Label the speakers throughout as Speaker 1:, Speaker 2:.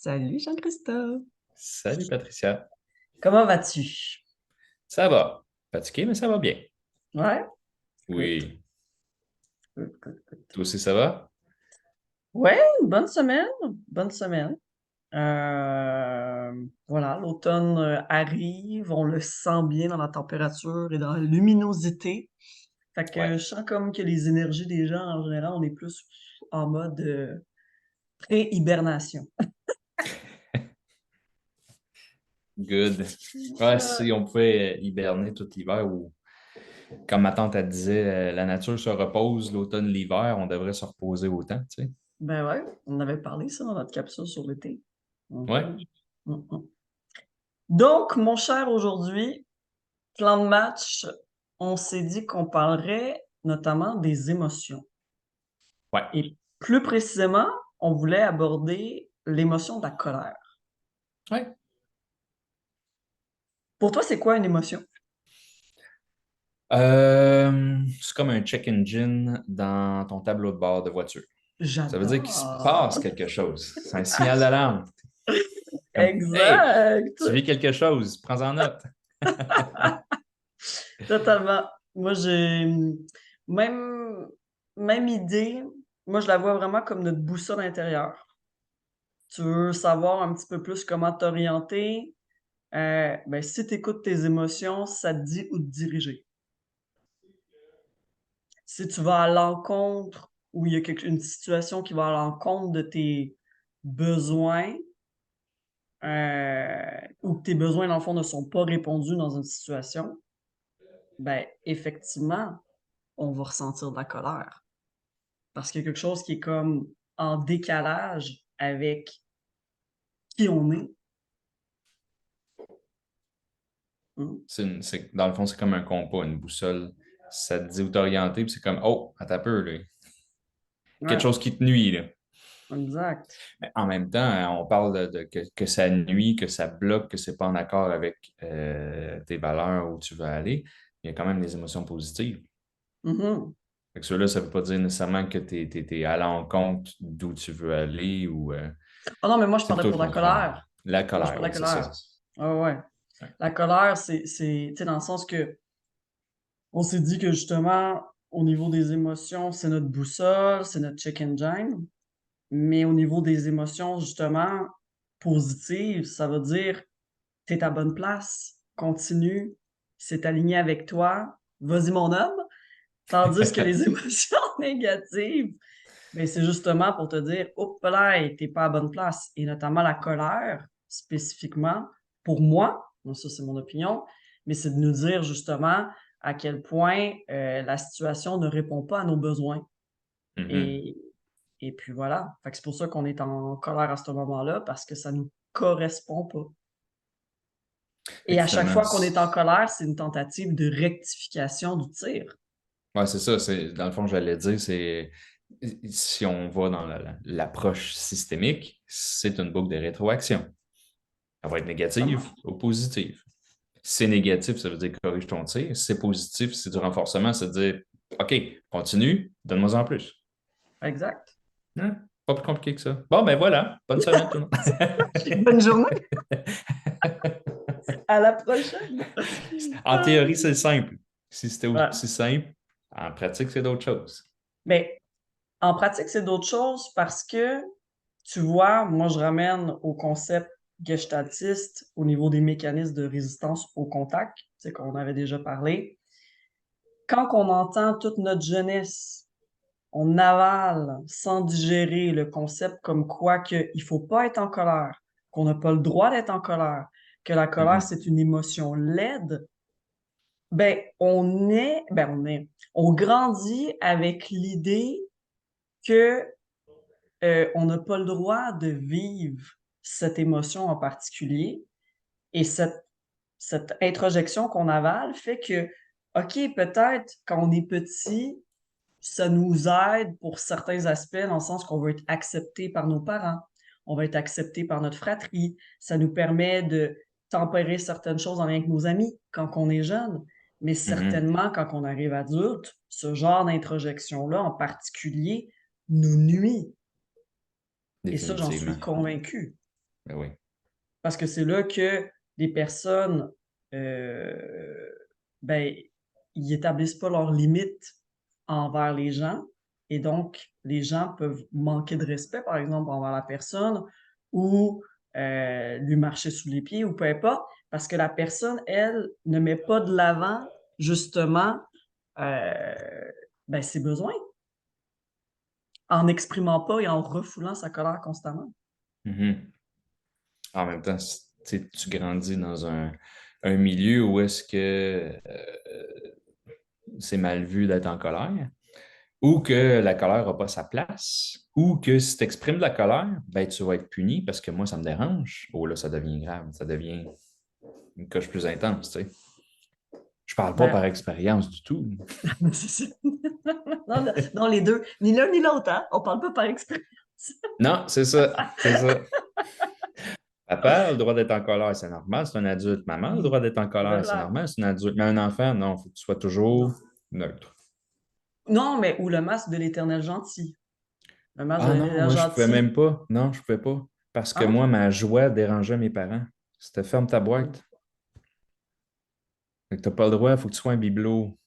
Speaker 1: Salut Jean-Christophe.
Speaker 2: Salut Patricia.
Speaker 1: Comment vas-tu?
Speaker 2: Ça va. Fatigué, mais ça va bien.
Speaker 1: Ouais, good,
Speaker 2: Oui.
Speaker 1: good, good, good.
Speaker 2: Toi aussi, ça va?
Speaker 1: Ouais, une bonne semaine, bonne semaine. Voilà, l'automne arrive, on le sent bien dans la température et dans la luminosité. Fait
Speaker 2: Ouais.
Speaker 1: que je sens comme que les énergies des gens, en général, on est plus en mode pré-hibernation.
Speaker 2: Good. Ouais,
Speaker 1: Euh,
Speaker 2: si on pouvait hiberner tout l'hiver ou, comme ma tante elle disait, la nature se repose l'automne, l'hiver, on devrait se reposer autant, tu sais.
Speaker 1: ben ouais, on avait parlé ça dans notre capsule sur l'été.
Speaker 2: Ouais.
Speaker 1: Mhm. Mhm. Donc, mon cher, aujourd'hui, plan de match, on s'est dit qu'on parlerait notamment des émotions.
Speaker 2: Ouais.
Speaker 1: Et plus précisément, on voulait aborder l'émotion de la colère.
Speaker 2: Ouais.
Speaker 1: Pour toi, c'est quoi une émotion?
Speaker 2: C'est comme un check engine dans ton tableau de bord de voiture. Ça veut dire qu'il se passe
Speaker 1: J'adore!
Speaker 2: quelque chose. C'est un signal d'alarme. Comme, hey,
Speaker 1: Exact!
Speaker 2: tu vis quelque chose, prends-en note.
Speaker 1: Totalement. Moi, j'ai même, même idée. Moi, je la vois vraiment comme notre boussole intérieure. Tu veux savoir un petit peu plus comment t'orienter, ben, si tu écoutes tes émotions, ça te dit où te diriger. Si tu vas à l'encontre ou il y a une situation qui va à l'encontre de tes besoins, ou que tes besoins, dans le fond, ne sont pas répondus dans une situation, ben, effectivement, on va ressentir de la colère. Parce qu'il y a quelque chose qui est comme en décalage avec qui on est. Mmh.
Speaker 2: Dans le fond, c'est comme un compas, une boussole. Ça te dit où t'orienter, puis c'est comme, oh, attends un peu, là. Quelque
Speaker 1: Ouais,
Speaker 2: chose qui te nuit, là.
Speaker 1: exact.
Speaker 2: Mais en même temps, on parle que ça nuit, que ça bloque, que c'est pas en accord avec tes valeurs où tu veux aller. Il y a quand même des émotions positives.
Speaker 1: Mmh.
Speaker 2: Fait que ceux-là, ça veut pas dire nécessairement que t'es à l'encontre d'où tu veux aller ou
Speaker 1: Ah non, mais moi, je
Speaker 2: c'est
Speaker 1: parlais
Speaker 2: plutôt
Speaker 1: pour
Speaker 2: le
Speaker 1: la
Speaker 2: contraire.
Speaker 1: colère.
Speaker 2: La
Speaker 1: Moi, je
Speaker 2: colère,
Speaker 1: parlais
Speaker 2: oui,
Speaker 1: de
Speaker 2: c'est
Speaker 1: la
Speaker 2: ça.
Speaker 1: colère. Ah ouais.
Speaker 2: Ouais.
Speaker 1: La colère, tu sais, dans le sens que on s'est dit que justement, au niveau des émotions, c'est notre boussole, c'est notre check engine. Mais au niveau des émotions, justement, positives, ça veut dire tu es à bonne place, continue, c'est aligné avec toi, vas-y mon homme. Tandis que les émotions négatives, ben, c'est justement pour te dire, oups là, t'es pas à bonne place. Et notamment la colère, spécifiquement, pour moi, bon, ça c'est mon opinion, mais c'est de nous dire justement à quel point la situation ne répond pas à nos besoins.
Speaker 2: Mhm.
Speaker 1: Et, et puis voilà. Fait que c'est pour ça qu'on est en colère à ce moment-là, parce que ça nous correspond pas.
Speaker 2: Fait
Speaker 1: Et
Speaker 2: que
Speaker 1: à chaque
Speaker 2: finalement,
Speaker 1: fois qu'on est en colère, c'est une tentative de rectification du tir.
Speaker 2: ouais, c'est ça. Dans le fond, j'allais dire, c'est si on va dans l'approche systémique, c'est une boucle de rétroaction. Elle va être négative
Speaker 1: Totalement.
Speaker 2: ou positive. Si c'est négatif, ça veut dire corrige ton tir. Si c'est positif, c'est du renforcement, ça veut dire OK, continue, donne-moi en plus.
Speaker 1: Exact.
Speaker 2: Hein? Pas plus compliqué que ça. Bon, ben voilà. Bonne semaine, tout le
Speaker 1: Bonne journée.
Speaker 2: monde.
Speaker 1: À la prochaine.
Speaker 2: En théorie, c'est simple. Si c'était
Speaker 1: Ouais.
Speaker 2: aussi simple, en pratique, c'est d'autres choses.
Speaker 1: Mais en pratique, c'est d'autres choses parce que, tu vois, moi, je ramène au concept gestaltiste au niveau des mécanismes de résistance au contact, tu sais, qu'on avait déjà parlé. Quand on entend toute notre jeunesse, on avale sans digérer le concept comme quoi qu'il ne faut pas être en colère, qu'on n'a pas le droit d'être en colère, que la colère,
Speaker 2: Mhm.
Speaker 1: c'est une émotion laide, ben, on grandit avec l'idée que on n'a pas le droit de vivre cette émotion en particulier et cette introjection qu'on avale fait que, OK, peut-être quand on est petit, ça nous aide pour certains aspects, dans le sens qu'on veut être accepté par nos parents, on va être accepté par notre fratrie, ça nous permet de tempérer certaines choses en lien avec nos amis quand on est jeune, mais
Speaker 2: Mhm.
Speaker 1: certainement quand on arrive adulte, ce genre d'introjection-là en particulier nous nuit et ça, j'en suis
Speaker 2: Définitivement.
Speaker 1: convaincue.
Speaker 2: Ben oui.
Speaker 1: Parce que c'est là que les personnes, euh, ben, ils établissent pas leurs limites envers les gens. Et donc, les gens peuvent manquer de respect, par exemple, envers la personne ou lui marcher sous les pieds ou peu importe, parce que la personne, elle, ne met pas de l'avant, justement, euh, ben, ses besoins, en n'exprimant pas et en refoulant sa colère constamment.
Speaker 2: Mhm. En même temps, tu grandis dans un milieu où est-ce que c'est mal vu d'être en colère, ou que la colère n'a pas sa place, ou que si tu exprimes de la colère, ben, tu vas être puni parce que moi, ça me dérange. Oh là, ça devient grave, ça devient une coche plus intense, tu sais. Je parle pas
Speaker 1: Ben,
Speaker 2: par expérience du tout.
Speaker 1: c'est ça. Non, non, les deux, ni l'un ni l'autre, hein? On parle pas par expérience.
Speaker 2: Non, c'est ça, c'est ça. Papa a le droit d'être en colère, c'est normal, c'est un adulte. Maman a le droit d'être en colère, c'est
Speaker 1: Voilà.
Speaker 2: normal, c'est un adulte. Mais un enfant, non, il faut que tu sois toujours
Speaker 1: Non.
Speaker 2: neutre.
Speaker 1: Non, mais ou le masque de l'éternel gentil. Le masque de
Speaker 2: Ah non,
Speaker 1: l'éternel
Speaker 2: moi, je pouvais
Speaker 1: gentil.
Speaker 2: même pas. Non, je pouvais pas. Parce que
Speaker 1: Ah,
Speaker 2: moi,
Speaker 1: OK.
Speaker 2: ma joie dérangeait mes parents. C'était ferme ta
Speaker 1: Mm.
Speaker 2: boîte. Fait que t'as pas le droit, il faut que tu sois un bibelot.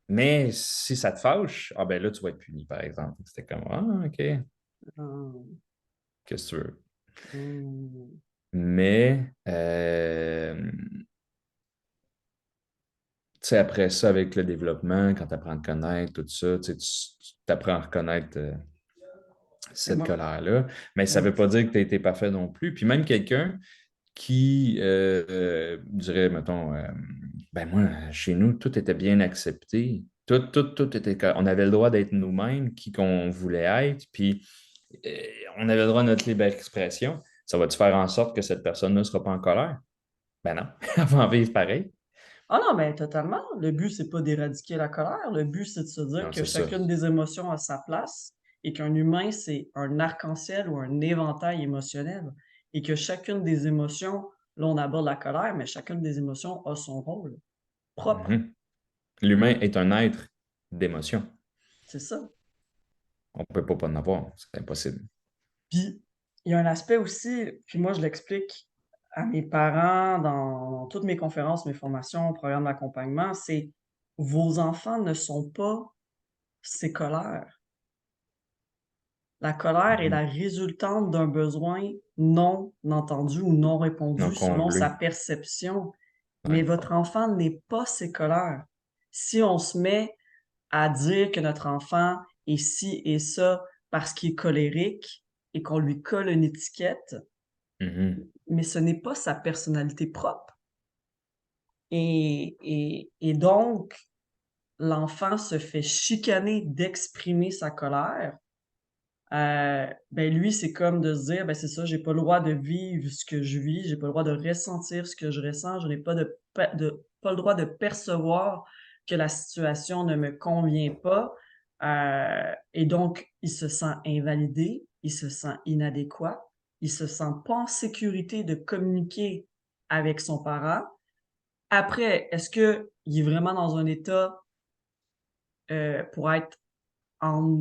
Speaker 2: Mais si ça te fâche, ah ben là, tu vas être puni, par exemple. C'était comme, ah, OK,
Speaker 1: Mm.
Speaker 2: qu'est-ce que tu veux?
Speaker 1: Mm.
Speaker 2: Mais, tu sais, après ça, avec le développement, quand tu apprends à te connaître, tout ça, tu apprends à reconnaître
Speaker 1: Mais
Speaker 2: cette
Speaker 1: moi,
Speaker 2: colère-là. Mais ça ne
Speaker 1: oui,
Speaker 2: veut pas dire que tu as été parfait non plus. Puis même quelqu'un qui dirait, mettons, ben moi, chez nous, tout était bien accepté. Tout était. On avait le droit d'être nous-mêmes, qui qu'on voulait être, puis euh, on avait le droit à notre libre expression. Ça va-tu faire en sorte que cette personne ne sera pas en colère? Ben non, elle va en vivre pareil.
Speaker 1: ah non, mais totalement. Le but, c'est pas d'éradiquer la colère. Le but, c'est de se dire
Speaker 2: Non,
Speaker 1: que
Speaker 2: c'est ça.
Speaker 1: chacune des émotions a sa place et qu'un humain, c'est un arc-en-ciel ou un éventail émotionnel et que chacune des émotions, là, on aborde la colère, mais chacune des émotions a son rôle propre.
Speaker 2: Mhm. L'humain est un être d'émotion.
Speaker 1: C'est ça.
Speaker 2: On ne peut pas en avoir. C'est impossible.
Speaker 1: Puis, il y a un aspect aussi, puis moi, je l'explique à mes parents dans toutes mes conférences, mes formations, programmes d'accompagnement, c'est vos enfants ne sont pas ces colères. La colère est la
Speaker 2: Mhm.
Speaker 1: résultante d'un besoin non entendu ou non
Speaker 2: Non
Speaker 1: répondu selon sa
Speaker 2: comblé.
Speaker 1: perception. Mais
Speaker 2: Ouais.
Speaker 1: votre enfant n'est pas ses colères. Si on se met à dire que notre enfant est ci et ça parce qu'il est colérique et qu'on lui colle une étiquette,
Speaker 2: Mhm.
Speaker 1: mais ce n'est pas sa personnalité propre. Et donc, l'enfant se fait chicaner d'exprimer sa colère. Ben lui, c'est comme de se dire, ben c'est ça, j'ai pas le droit de vivre ce que je vis, j'ai pas le droit de ressentir ce que je ressens, je n'ai pas pas le droit de percevoir que la situation ne me convient pas. Et donc, il se sent invalidé, il se sent inadéquat, il se sent pas en sécurité de communiquer avec son parent. Après, est-ce que il est vraiment dans un état pour être en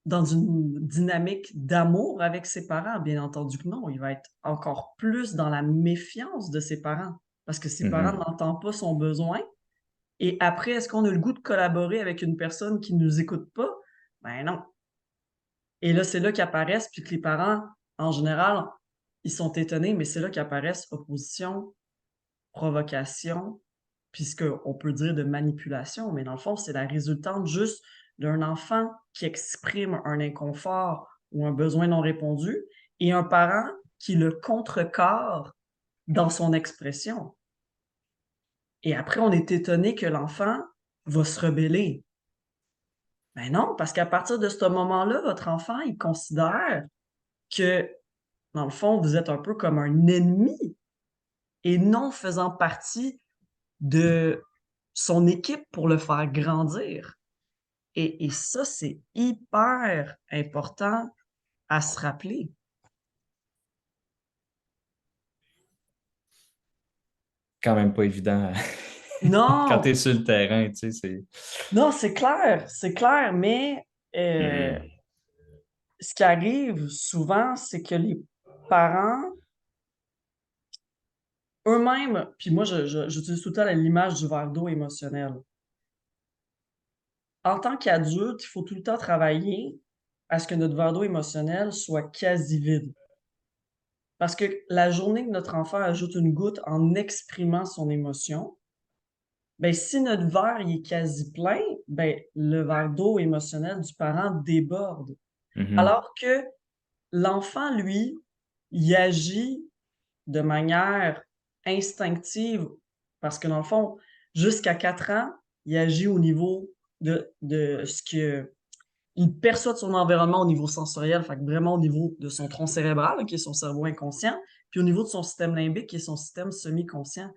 Speaker 1: dans une dynamique d'amour avec ses parents? Bien entendu que non, il va être encore plus dans la méfiance de ses parents parce que ses parents
Speaker 2: Mhm.
Speaker 1: n'entendent pas son besoin. Et après, est-ce qu'on a le goût de collaborer avec une personne qui ne nous écoute pas? Ben non. Et là, c'est là qu'apparaissent, puis que les parents, en général, ils sont étonnés, mais c'est là qu'apparaissent opposition, provocation, puis ce qu'on peut dire de manipulation. Mais dans le fond, c'est la résultante juste d'un enfant qui exprime un inconfort ou un besoin non répondu et un parent qui le contrecarre dans son expression. Et après, on est étonné que l'enfant va se rebeller. Ben non, parce qu'à partir de ce moment-là, votre enfant, il considère que, dans le fond, vous êtes un peu comme un ennemi et non faisant partie de son équipe pour le faire grandir. Et ça, c'est hyper important à se rappeler.
Speaker 2: Quand même pas évident quand tu es
Speaker 1: Non,
Speaker 2: sur le terrain, tu sais, c'est.
Speaker 1: non, c'est clair, mais euh,
Speaker 2: Mhm.
Speaker 1: ce qui arrive souvent, c'est que les parents eux-mêmes, puis moi, j'utilise tout le temps l'image du verre d'eau émotionnel. En tant qu'adulte, il faut tout le temps travailler à ce que notre verre d'eau émotionnel soit quasi vide. Parce que la journée que notre enfant ajoute une goutte en exprimant son émotion, ben, si notre verre il est quasi plein, ben, le verre d'eau émotionnel du parent déborde.
Speaker 2: Mhm.
Speaker 1: Alors que l'enfant, lui, il agit de manière instinctive parce que dans le fond, jusqu'à 4 ans, il agit au niveau de ce que il perçoit de son environnement au niveau sensoriel, fait que vraiment au niveau de son tronc cérébral, qui est son cerveau inconscient, puis au niveau de son système limbique, qui est son système semi-conscient.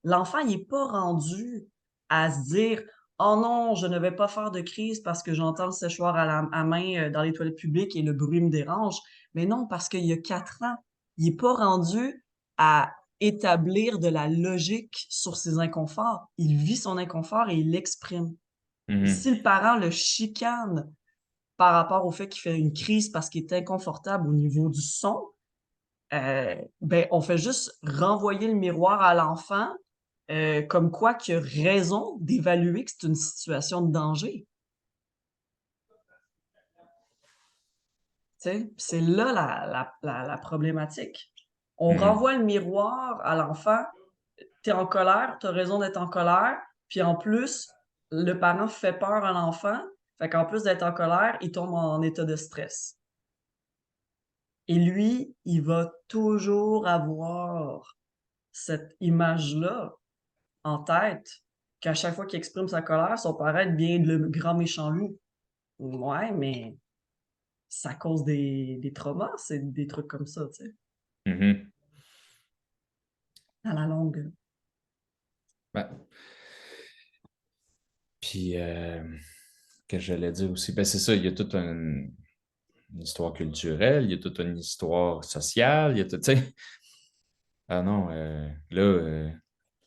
Speaker 1: L'enfant, il est pas rendu à se dire: «Oh non, je ne vais pas faire de crise parce que j'entends le séchoir à main, dans les toilettes publiques et le bruit me dérange». Mais non, parce qu'il y a 4 ans. Il est pas rendu à établir de la logique sur ses inconforts. Il vit son inconfort et il l'exprime. Et
Speaker 2: Mhm.
Speaker 1: si le parent le chicane par rapport au fait qu'il fait une crise parce qu'il est inconfortable au niveau du son, ben, on fait juste renvoyer le miroir à l'enfant, comme quoi qu'il a raison d'évaluer que c'est une situation de danger, tu sais? Puis c'est là la problématique. On
Speaker 2: Mhm.
Speaker 1: renvoie le miroir à l'enfant: «Tu es en colère, tu as raison d'être en colère», puis en plus, le parent fait peur à l'enfant, fait qu'en plus d'être en colère, il tombe en état de stress. Et lui, il va toujours avoir cette image-là en tête, qu'à chaque fois qu'il exprime sa colère, son parent devient le grand méchant loup. Ouais, mais ça cause des traumas, c'est des trucs comme ça, tu sais,
Speaker 2: Mhm.
Speaker 1: à la longue.
Speaker 2: Ben, puis, que j'allais dire aussi, ben c'est ça, il y a toute une histoire culturelle, il y a toute une histoire sociale, il y a tout, tu sais. Ah non, là,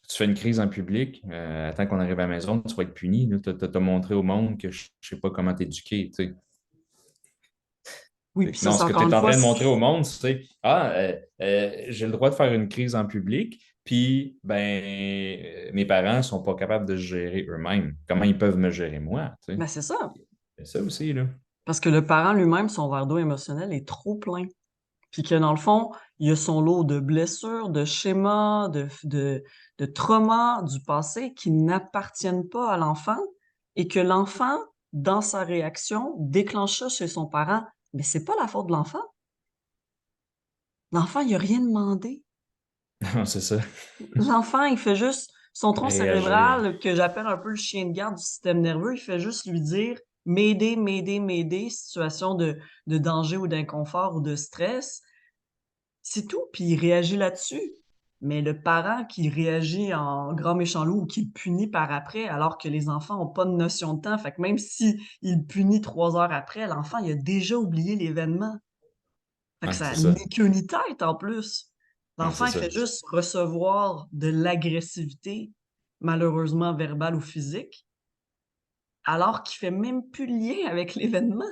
Speaker 2: tu fais une crise en public, attends qu'on arrive à la maison, tu vas être puni. Tu as montré au monde que je sais pas comment t'éduquer, tu sais.
Speaker 1: Oui, puis ça,
Speaker 2: Non,
Speaker 1: c'est
Speaker 2: ce que
Speaker 1: encore
Speaker 2: tu es
Speaker 1: une
Speaker 2: en
Speaker 1: fois
Speaker 2: train de montrer au monde, c'est j'ai le droit de faire une crise en public, puis mes parents sont pas capables de se gérer eux-mêmes. Comment ils peuvent me gérer moi, tu sais?
Speaker 1: ben, c'est ça,
Speaker 2: C'est ça aussi, là.
Speaker 1: parce que le parent lui-même, son verre d'eau émotionnel est trop plein. Puis que dans le fond, il y a son lot de blessures, de schémas, de traumas du passé qui n'appartiennent pas à l'enfant et que l'enfant, dans sa réaction, déclenche ça chez son parent. Mais c'est pas la faute de l'enfant. L'enfant, il a rien demandé.
Speaker 2: Non, c'est ça.
Speaker 1: L'enfant, il fait juste son tronc
Speaker 2: Réagir.
Speaker 1: cérébral, que j'appelle un peu le chien de garde du système nerveux, il fait juste lui dire m'aider, m'aider, m'aider, situation de danger ou d'inconfort ou de stress. C'est tout, puis il réagit là-dessus. Mais le parent qui réagit en grand méchant loup ou qui le punit par après, alors que les enfants ont pas de notion de temps, fait que même si il le punit 3 heures après, l'enfant, il a déjà oublié l'événement. Fait que
Speaker 2: Ouais,
Speaker 1: ça
Speaker 2: c'est
Speaker 1: a
Speaker 2: ça.
Speaker 1: ni queue ni tête en plus.
Speaker 2: Ouais,
Speaker 1: L'enfant,
Speaker 2: c'est
Speaker 1: il
Speaker 2: ça.
Speaker 1: fait juste recevoir de l'agressivité, malheureusement verbale ou physique, alors qu'il fait même plus le lien avec l'événement.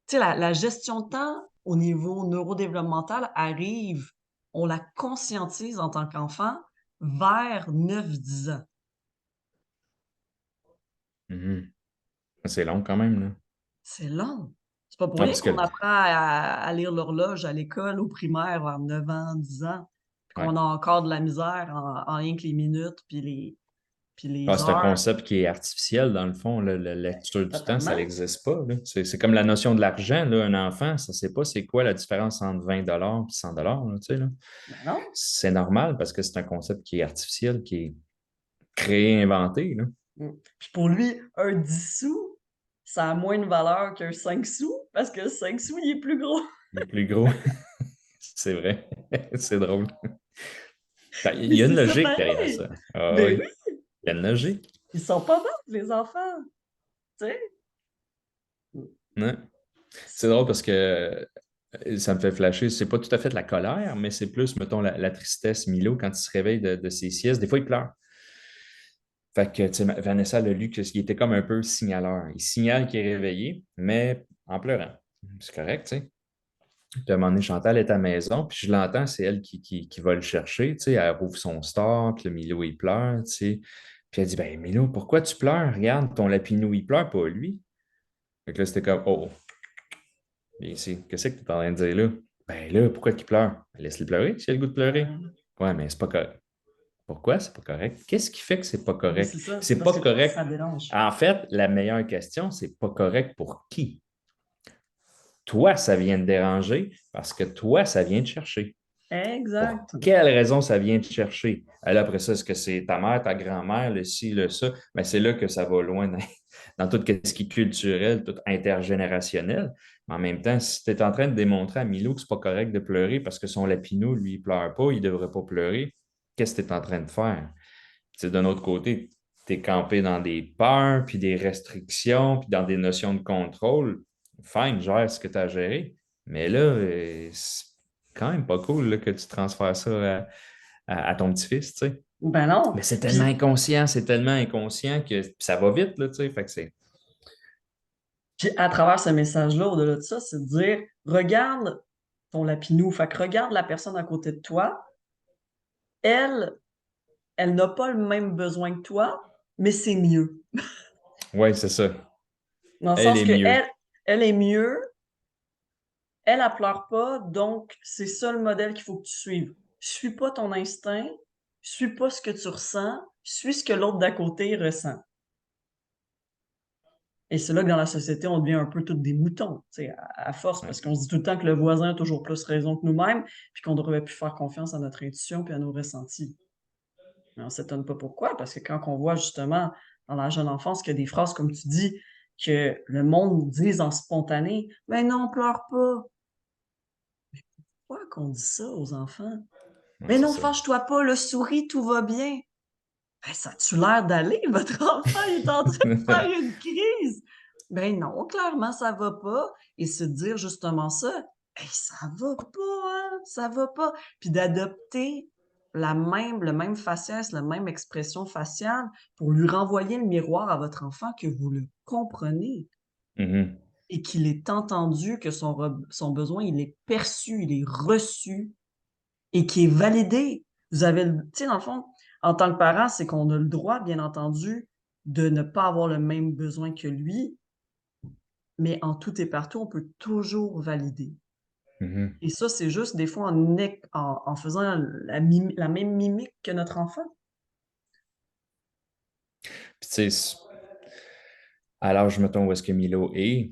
Speaker 1: Tu sais, la gestion de temps au niveau neurodéveloppemental arrive, on la conscientise en tant qu'enfant vers 9 10 ans.
Speaker 2: Mhm. C'est long quand même, là.
Speaker 1: C'est long. C'est pas pour
Speaker 2: Ah,
Speaker 1: rien
Speaker 2: parce
Speaker 1: qu'on
Speaker 2: que,
Speaker 1: apprend à lire l'horloge à l'école, au primaire, vers 9 ans, 10 ans, puis
Speaker 2: ouais.
Speaker 1: qu'on a encore de la misère en rien que les minutes puis
Speaker 2: Ah,
Speaker 1: les
Speaker 2: c'est un
Speaker 1: heures.
Speaker 2: concept qui est artificiel, dans le fond. Là. La lecture du temps, ça
Speaker 1: Totalement.
Speaker 2: n'existe pas, là. C'est comme la notion de l'argent, là. Un enfant, ça ne sait pas c'est quoi la différence entre 20 et 100 là, tu sais, là.
Speaker 1: Ben non.
Speaker 2: C'est normal parce que c'est un concept qui est artificiel, qui est créé, inventé, là.
Speaker 1: Puis pour lui, un 10 sous, ça a moins de valeur qu'un 5 sous parce que le 5 sous, il est plus gros.
Speaker 2: Il est plus gros. C'est vrai. C'est drôle. Il
Speaker 1: Mais
Speaker 2: y a une
Speaker 1: c'est ça
Speaker 2: logique derrière
Speaker 1: pareil!
Speaker 2: ça. Ah
Speaker 1: Ben
Speaker 2: oui,
Speaker 1: oui!
Speaker 2: il y a une logique.
Speaker 1: Ils sont pas bons, les enfants, tu sais?
Speaker 2: Ouais. C'est drôle parce que ça me fait flasher. C'est pas tout à fait de la colère, mais c'est plus, mettons, la tristesse. Milo, quand il se réveille de ses siestes, des fois, il pleure. Fait que, tu sais, Vanessa l'a lu qu'il était comme un peu signaleur. Il signale qu'il est réveillé, mais en pleurant. C'est correct, tu sais. Puis à un moment donné, Chantal est à la maison, puis je l'entends, c'est elle qui va le chercher, tu sais. Elle rouvre son store, puis le Milo, il pleure, tu sais. Puis elle dit, ben Milo, pourquoi tu pleures? Regarde, ton lapinou, il pleure, pas lui. Fait que là, c'était comme, oh, viens ici, qu'est-ce que tu es en train de dire là? Ben là, pourquoi il pleure? Laisse-le pleurer, s'il a le goût de pleurer.
Speaker 1: Ouais.
Speaker 2: Ouais, mais c'est pas correct. Pourquoi c'est pas correct? Qu'est-ce qui fait que c'est pas
Speaker 1: Mais
Speaker 2: correct?
Speaker 1: c'est ça, c'est
Speaker 2: C'est
Speaker 1: parce
Speaker 2: pas
Speaker 1: que toi,
Speaker 2: correct.
Speaker 1: ça dérange.
Speaker 2: En fait, la meilleure question, c'est pas correct pour qui? Toi, ça vient te déranger parce que toi, ça vient te chercher. Pour
Speaker 1: Exact.
Speaker 2: quelle raison ça vient te chercher? Là, après ça, est-ce que c'est ta mère, ta grand-mère, le ci, le ça? Mais c'est là que ça va loin dans tout ce qui est culturel, tout intergénérationnel. Mais en même temps, si tu es en train de démontrer à Milo que c'est pas correct de pleurer parce que son lapinou, lui, il pleure pas, il devrait pas pleurer, qu'est-ce que tu es en train de faire? D'un autre côté, tu es campé dans des peurs, puis des restrictions, puis dans des notions de contrôle. Fine, gère ce que tu as géré. Mais là, c'est quand même pas cool là, que tu transfères ça à ton petit-fils, tu sais.
Speaker 1: Ben non.
Speaker 2: Mais
Speaker 1: Puis,
Speaker 2: c'est tellement inconscient que ça va vite, là, tu sais. Fait que c'est.
Speaker 1: puis à travers ce message-là, au-delà de ça, c'est de dire, regarde ton lapinou, fait que regarde la personne à côté de toi. Elle, elle n'a pas le même besoin que toi, mais c'est mieux.
Speaker 2: Ouais, c'est ça.
Speaker 1: Dans le
Speaker 2: Elle
Speaker 1: sens
Speaker 2: est
Speaker 1: que
Speaker 2: mieux.
Speaker 1: elle est mieux, elle pleure pas, donc c'est ça le modèle qu'il faut que tu suives. Suis pas ton instinct, suis pas ce que tu ressens, suis ce que l'autre d'à côté ressent. Et c'est là que dans la société, on devient un peu tous des moutons, tu sais, à force,
Speaker 2: Ouais.
Speaker 1: parce qu'on se dit tout le temps que le voisin a toujours plus raison que nous-mêmes, puis qu'on devrait plus faire confiance à notre intuition puis à nos ressentis. Mais on s'étonne pas pourquoi, parce que quand on voit justement dans la jeune enfance que des phrases comme tu dis, que le monde dise en spontané: «Mais non, pleure pas!» Pourquoi qu'on dit ça aux enfants?
Speaker 2: Ouais,
Speaker 1: «Mais
Speaker 2: c'est
Speaker 1: non,
Speaker 2: ça.
Speaker 1: fâche-toi pas, le souris, tout va bien!» Ben, ça a-tu l'air d'aller? Votre enfant est en train de faire une crise! Ben non, clairement, ça va pas. Et se dire justement ça: «Hey, ça va pas, hein, ça va pas!» Puis d'adopter le même faciès, la même expression faciale pour lui renvoyer le miroir à votre enfant que vous le comprenez
Speaker 2: Mhm.
Speaker 1: et qu'il est entendu, que son besoin, il est perçu, il est reçu et qui est validé. Vous avez le tu sais, dans le fond, en tant que parent, c'est qu'on a le droit, bien entendu, de ne pas avoir le même besoin que lui, mais en tout et partout, on peut toujours valider.
Speaker 2: Mhm.
Speaker 1: Et ça, c'est juste des fois en faisant la même mimique que notre enfant.
Speaker 2: Puis, tu sais, à l'âge, mettons, où est-ce que Milo est,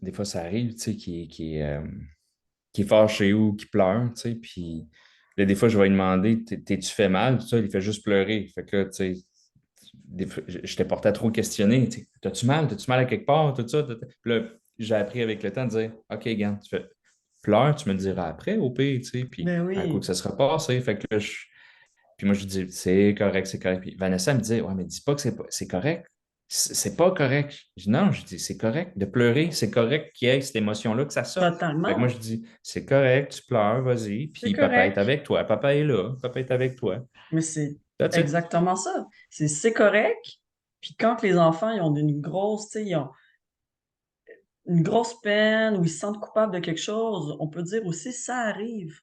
Speaker 2: des fois, ça arrive, tu sais, qui est fâché ou qui pleure, tu sais, puis là, des fois, je vais lui demander, t'es-tu fait mal? Tout ça, il fait juste pleurer. Fait que là, tu sais, je t'ai porté à trop questionner, tu sais, t'as-tu mal? T'as-tu mal à quelque part? Tout ça? Puis là, j'ai appris avec le temps de dire, OK, regarde, tu fais, pleure, tu me le diras après, au pire, tu sais, puis
Speaker 1: Ben
Speaker 2: un coup
Speaker 1: oui,
Speaker 2: que ça sera passé. Fait que là, puis moi, je dis, c'est correct, c'est correct. Puis Vanessa me dit, ouais, mais dis pas que c'est correct. C'est pas correct. Je dis, non, je dis, c'est correct de pleurer, c'est correct qu'il y ait cette émotion-là, que ça sorte. Fait que moi,
Speaker 1: totalement.
Speaker 2: je dis, c'est correct, tu pleures, vas-y.
Speaker 1: C'est
Speaker 2: Puis papa est
Speaker 1: correct.
Speaker 2: avec toi, papa est là, papa est avec toi.
Speaker 1: Mais c'est
Speaker 2: That's it.
Speaker 1: exactement ça. C'est correct. Puis quand les enfants, ils ont une grosse, tu sais, ils ont une grosse peine ou ils se sentent coupables de quelque chose, on peut dire aussi: «Ça arrive».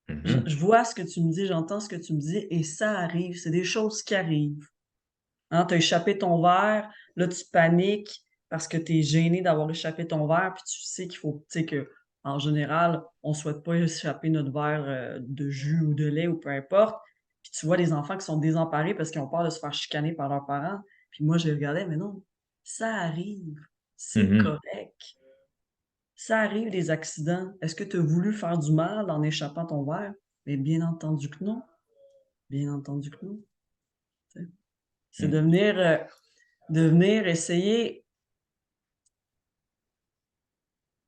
Speaker 1: Je
Speaker 2: Mhm.
Speaker 1: vois ce que tu me dis, j'entends ce que tu me dis et ça arrive, c'est des choses qui arrivent. Hein, tu as échappé ton verre, là, tu paniques parce que tu es gêné d'avoir échappé ton verre, puis tu sais qu'il faut tu sais qu'en général, on souhaite pas échapper notre verre, de jus ou de lait ou peu importe. Puis tu vois des enfants qui sont désemparés parce qu'ils ont peur de se faire chicaner par leurs parents. Puis moi, je les regardais: «Mais non, ça arrive, c'est
Speaker 2: Mhm.
Speaker 1: correct». Ça arrive des accidents. Est-ce que tu as voulu faire du mal en échappant ton verre? Mais bien entendu que non, bien entendu que non, tu sais. C'est
Speaker 2: Mhm.
Speaker 1: de venir essayer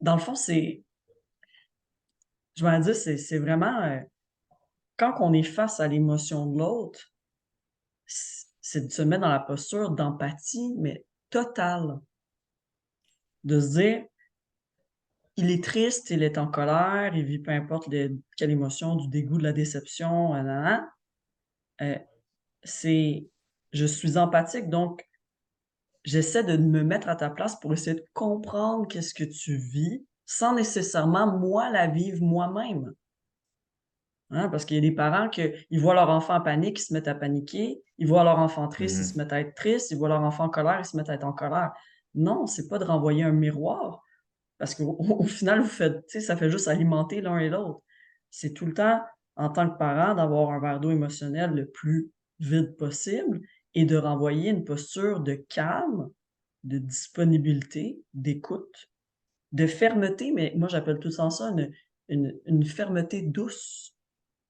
Speaker 1: dans le fond, je vais dire, c'est vraiment, quand on est face à l'émotion de l'autre, c'est de se mettre dans la posture d'empathie, mais totale. De se dire: «Il est triste, il est en colère, il vit peu importe quelle émotion, du dégoût, de la déception, nin c'est je suis empathique, donc j'essaie de me mettre à ta place pour essayer de comprendre qu'est-ce que tu vis, sans nécessairement moi la vivre moi-même. Hein, parce qu'il y a des parents que ils voient leur enfant en panique, ils se mettent à paniquer, ils voient leur enfant triste, ils se
Speaker 2: Mhm.
Speaker 1: mettent à être tristes, ils voient leur enfant en colère, ils se mettent à être en colère. Non, c'est pas de renvoyer un miroir, parce qu'au final, vous faites, tu sais, ça fait juste alimenter l'un et l'autre. C'est tout le temps, en tant que parent, d'avoir un verre d'eau émotionnel le plus vide possible et de renvoyer une posture de calme, de disponibilité, d'écoute, de fermeté, mais moi j'appelle tout ça une fermeté douce,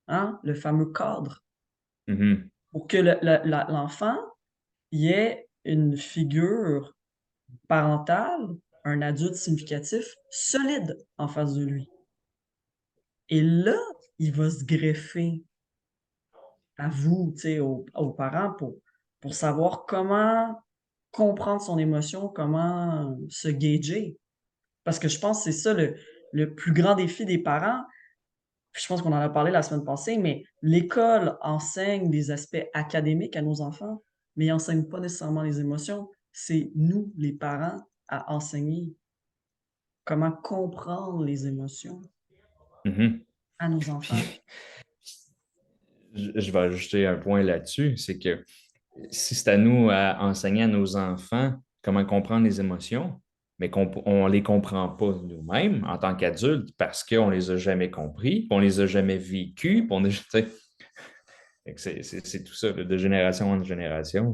Speaker 1: hein, le fameux cadre,
Speaker 2: Mhm.
Speaker 1: pour que l'enfant y ait une figure parentale, un adulte significatif, solide en face de lui. Et là, il va se greffer à vous, tu sais, aux parents pour savoir comment comprendre son émotion, comment se gager. Parce que je pense que c'est ça le plus grand défi des parents. Puis je pense qu'on en a parlé la semaine passée, mais l'école enseigne des aspects académiques à nos enfants, mais il enseigne pas nécessairement les émotions. C'est nous, les parents, à enseigner comment comprendre les émotions
Speaker 2: Mhm.
Speaker 1: à nos
Speaker 2: Puis,
Speaker 1: enfants.
Speaker 2: je vais ajouter un point là-dessus, c'est que si c'est à nous à enseigner à nos enfants comment comprendre les émotions, mais qu'on ne les comprend pas nous-mêmes en tant qu'adultes parce qu'on ne les a jamais compris, qu'on ne les a jamais vécus, puis on est, tu sais, fait que c'est tout ça, là, de génération en génération.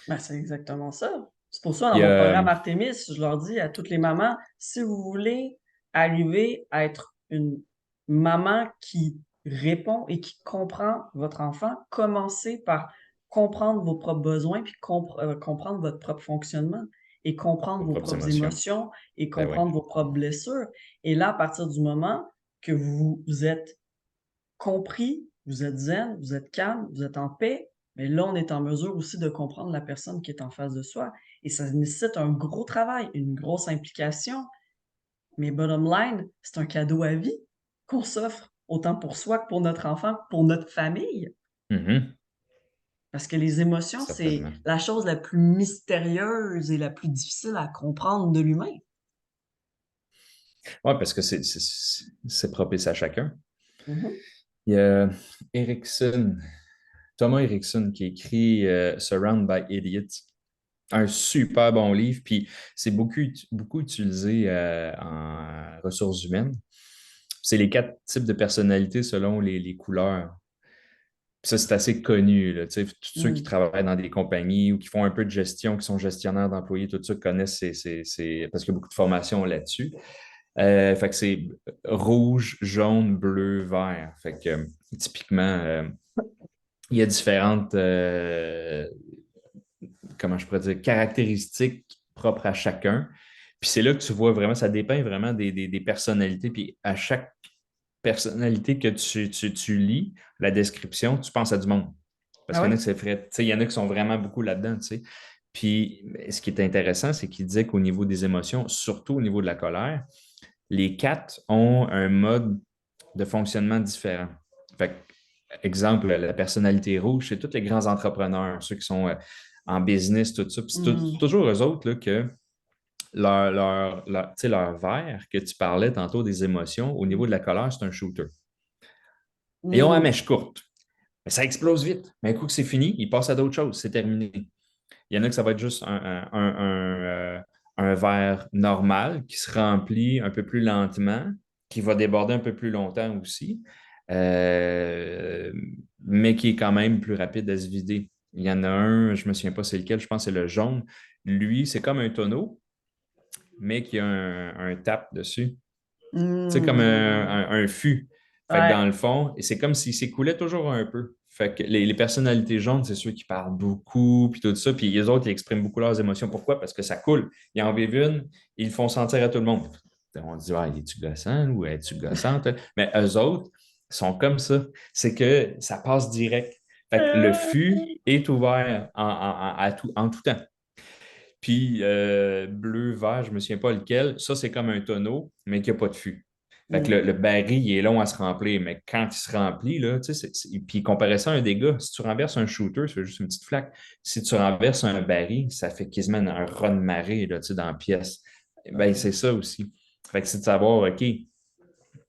Speaker 1: Ben, c'est exactement ça. C'est pour ça, dans
Speaker 2: Puis,
Speaker 1: mon programme Artemis, je leur dis à toutes les mamans, si vous voulez arriver à être une maman qui répond et qui comprend votre enfant, commencez par comprendre vos propres besoins, puis comprendre votre propre fonctionnement et comprendre
Speaker 2: vos
Speaker 1: vos
Speaker 2: propres
Speaker 1: propres
Speaker 2: émotions.
Speaker 1: émotions et
Speaker 2: Ben oui.
Speaker 1: comprendre vos propres blessures. Et là, à partir du moment que vous êtes compris, vous êtes zen, vous êtes calme, vous êtes en paix, mais là, on est en mesure aussi de comprendre la personne qui est en face de soi et ça nécessite un gros travail, une grosse implication, mais bottom line, c'est un cadeau à vie qu'on s'offre, autant pour soi que pour notre enfant, que pour notre famille.
Speaker 2: Mhm.
Speaker 1: Parce que les émotions, c'est
Speaker 2: Certainement.
Speaker 1: la chose la plus mystérieuse et la plus difficile à comprendre de l'humain.
Speaker 2: Oui, parce que c'est propice à chacun.
Speaker 1: Mhm.
Speaker 2: Il y a Erickson, Thomas Erickson, qui écrit Surround by Idiots. Un super bon livre, puis c'est beaucoup utilisé en ressources humaines. C'est les 4 types de personnalités selon les couleurs. Puis ça, c'est assez connu, là, tu sais, tous ceux qui
Speaker 1: Mm.
Speaker 2: travaillent dans des compagnies ou qui font un peu de gestion, qui sont gestionnaires d'employés, tout ça connaissent parce qu'il y a beaucoup de formations là-dessus. Fait que c'est rouge, jaune, bleu, vert. Fait que typiquement, il y a différentes comment je pourrais dire, caractéristiques propres à chacun. Puis c'est là que tu vois vraiment, ça dépend vraiment des personnalités. Puis à chaque personnalité que tu lis, la description, tu penses à du monde. Parce
Speaker 1: Ah
Speaker 2: qu'il y en a
Speaker 1: oui?
Speaker 2: qui c'est vrai, tu sais, il y en a qui sont vraiment beaucoup là-dedans, tu sais. Puis ce qui est intéressant, c'est qu'il disait qu'au niveau des émotions, surtout au niveau de la colère, les 4 ont un mode de fonctionnement différent. Fait que, exemple, la personnalité rouge, c'est tous les grands entrepreneurs, ceux qui sont en business, tout ça. Puis c'est
Speaker 1: Mm.
Speaker 2: toujours eux autres là, que tu sais, leur verre que tu parlais tantôt des émotions, au niveau de la colère, c'est un shooter. Ils ont la
Speaker 1: Mm.
Speaker 2: mèche courte. Mais ça explose vite. Mais un coup que c'est fini, ils passent à d'autres choses. C'est terminé. Il y en a que ça va être juste un verre normal qui se remplit un peu plus lentement, qui va déborder un peu plus longtemps aussi, euh, mais qui est quand même plus rapide à se vider. Il y en a un, je ne me souviens pas c'est lequel, je pense que c'est le jaune. Lui, c'est comme un tonneau, mais qui a un tap dessus. C'est comme
Speaker 1: Mm.
Speaker 2: un fût. Fait que
Speaker 1: Ouais.
Speaker 2: dans le fond, et c'est comme s'il s'écoulait toujours un peu. Fait que les personnalités jaunes, c'est ceux qui parlent beaucoup, puis tout ça. Puis les autres, ils expriment beaucoup leurs émotions. Pourquoi? Parce que ça coule. Ils en vivent une, ils le font sentir à tout le monde. On dit, ah, es-tu gossant ou es-tu gossante? Mais eux autres sont comme ça. C'est que ça passe direct. Fait que le fût est ouvert en tout temps. Puis bleu, vert, je ne me souviens pas lequel. Ça, c'est comme un tonneau, mais qui n'a pas de fût. Fait que le baril, il est long à se remplir, mais quand il se remplit, là, tu sais, puis comparer ça à un dégât, si tu renverses un shooter, c'est juste une petite flaque. Si tu renverses un baril, ça fait quasiment un raz-de-marée, là, tu sais, dans la pièce. Ben, c'est ça aussi. Fait que c'est de savoir, OK,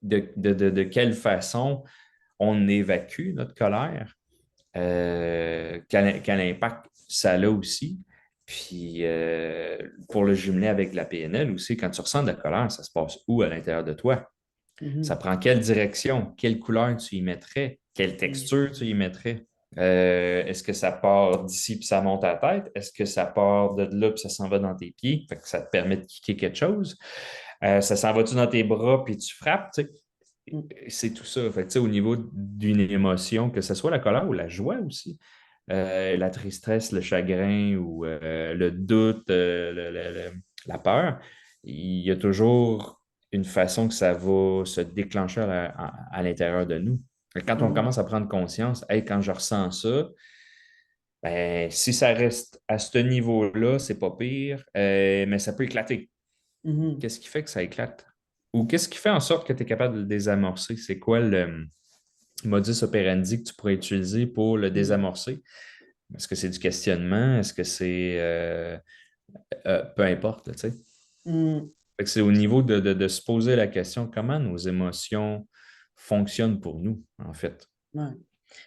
Speaker 2: de quelle façon on évacue notre colère, quel impact ça a aussi. Puis pour le jumeler avec la PNL aussi, quand tu ressens de la colère, ça se passe où à l'intérieur de toi? Ça
Speaker 1: Mhm.
Speaker 2: prend quelle direction? Quelle couleur tu y mettrais? Quelle
Speaker 1: Mhm.
Speaker 2: texture tu y mettrais? Est-ce que ça part d'ici puis ça monte à la tête? Est-ce que ça part de là puis ça s'en va dans tes pieds? Fait que ça te permet de kicker quelque chose. Ça s'en va-tu dans tes bras puis tu frappes? Tu sais?
Speaker 1: Mhm.
Speaker 2: C'est tout ça. Fait que, tu sais, au niveau d'une émotion, que ce soit la colère ou la joie aussi, la tristesse, le chagrin ou le doute, la peur, il y a toujours une façon que ça va se déclencher à l'intérieur de nous. Fait que quand on
Speaker 1: Mhm.
Speaker 2: commence à prendre conscience, hey, quand je ressens ça, ben, si ça reste à ce niveau-là, c'est pas pire, mais ça peut éclater.
Speaker 1: Mhm.
Speaker 2: Qu'est-ce qui fait que ça éclate? Ou qu'est-ce qui fait en sorte que tu es capable de le désamorcer? C'est quoi le modus operandi que tu pourrais utiliser pour le
Speaker 1: Mhm.
Speaker 2: désamorcer? Est-ce que c'est du questionnement? Est-ce que c'est peu importe, tu sais?
Speaker 1: Mhm.
Speaker 2: Fait que c'est au niveau de se poser la question comment nos émotions fonctionnent pour nous, en fait.
Speaker 1: Ouais.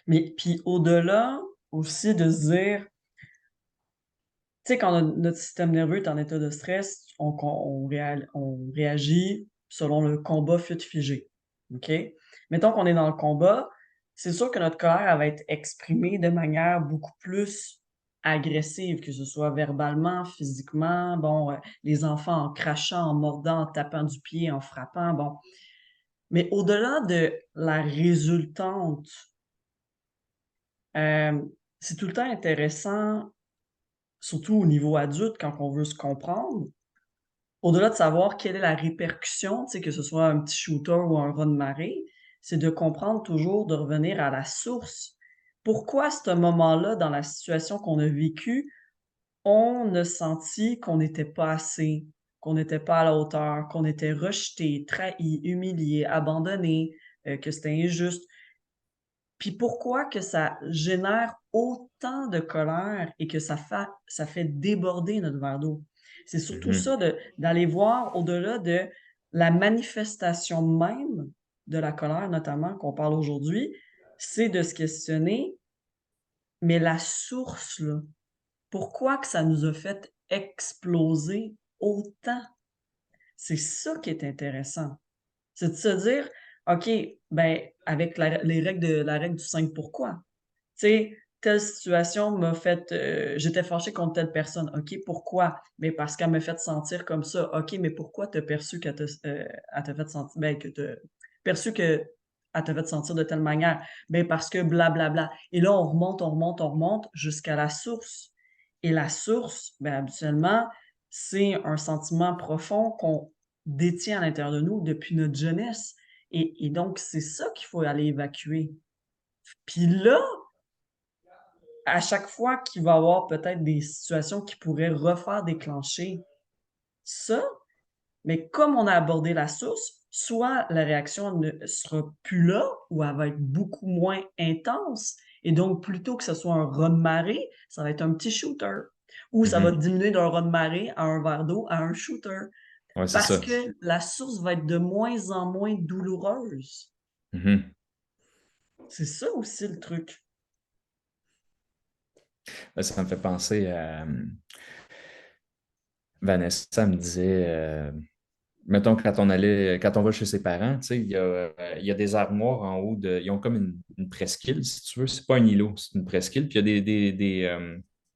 Speaker 1: Mais puis au-delà aussi de se dire, tu sais, quand notre système nerveux est en état de stress, on réagit selon le combat fuite figé. OK? Mettons qu'on est dans le combat, c'est sûr que notre colère, elle va être exprimée de manière beaucoup plus agressive, que ce soit verbalement, physiquement, bon, les enfants en crachant, en mordant, en tapant du pied, en frappant, bon. Mais au-delà de la résultante, c'est tout le temps intéressant, surtout au niveau adulte, quand on veut se comprendre, au-delà de savoir quelle est la répercussion, tu sais, que ce soit un petit shooter ou un raz de marée, c'est de comprendre toujours, de revenir à la source. Pourquoi à ce moment-là, dans la situation qu'on a vécue, on a senti qu'on n'était pas assez, qu'on n'était pas à la hauteur, qu'on était rejeté, trahi, humilié, abandonné, que c'était injuste. Puis pourquoi que ça génère autant de colère et que ça fait déborder notre verre d'eau? C'est surtout
Speaker 2: Mhm.
Speaker 1: ça d'aller voir au-delà de la manifestation même de la colère, notamment, qu'on parle aujourd'hui, c'est de se questionner, mais la source, là, pourquoi que ça nous a fait exploser autant? C'est ça qui est intéressant. C'est de se dire: «OK, ben, avec les règles de la règle du 5 pourquoi». Tu sais, telle situation m'a fait, j'étais fâchée contre telle personne. OK, pourquoi? Mais parce qu'elle m'a fait sentir comme ça. OK, mais pourquoi tu as perçu elle t'a fait sentir ben, que tu perçu qu'elle t'a fait sentir de telle manière? Ben, parce que blablabla. Et là, on remonte, on remonte, on remonte jusqu'à la source. Et la source, ben, habituellement, c'est un sentiment profond qu'on détient à l'intérieur de nous depuis notre jeunesse. Et donc, c'est ça qu'il faut aller évacuer. Puis là, à chaque fois qu'il va y avoir peut-être des situations qui pourraient refaire déclencher ça, mais comme on a abordé la source, soit la réaction ne sera plus là ou elle va être beaucoup moins intense et donc plutôt que ce soit un raz-de-marée, ça va être un petit shooter ou ça va
Speaker 2: Mhm.
Speaker 1: diminuer d'un raz-de-marée à un verre d'eau à un shooter
Speaker 2: Ouais, c'est
Speaker 1: parce
Speaker 2: ça.
Speaker 1: que la source va être de moins en moins douloureuse.
Speaker 2: Mhm.
Speaker 1: C'est ça aussi le truc.
Speaker 2: Là, ça me fait penser à Vanessa me disait mettons, quand on va chez ses parents, tu sais, il y a des armoires en haut de. Ils ont comme une presqu'île, si tu veux. C'est pas un îlot, c'est une presqu'île. Puis il y a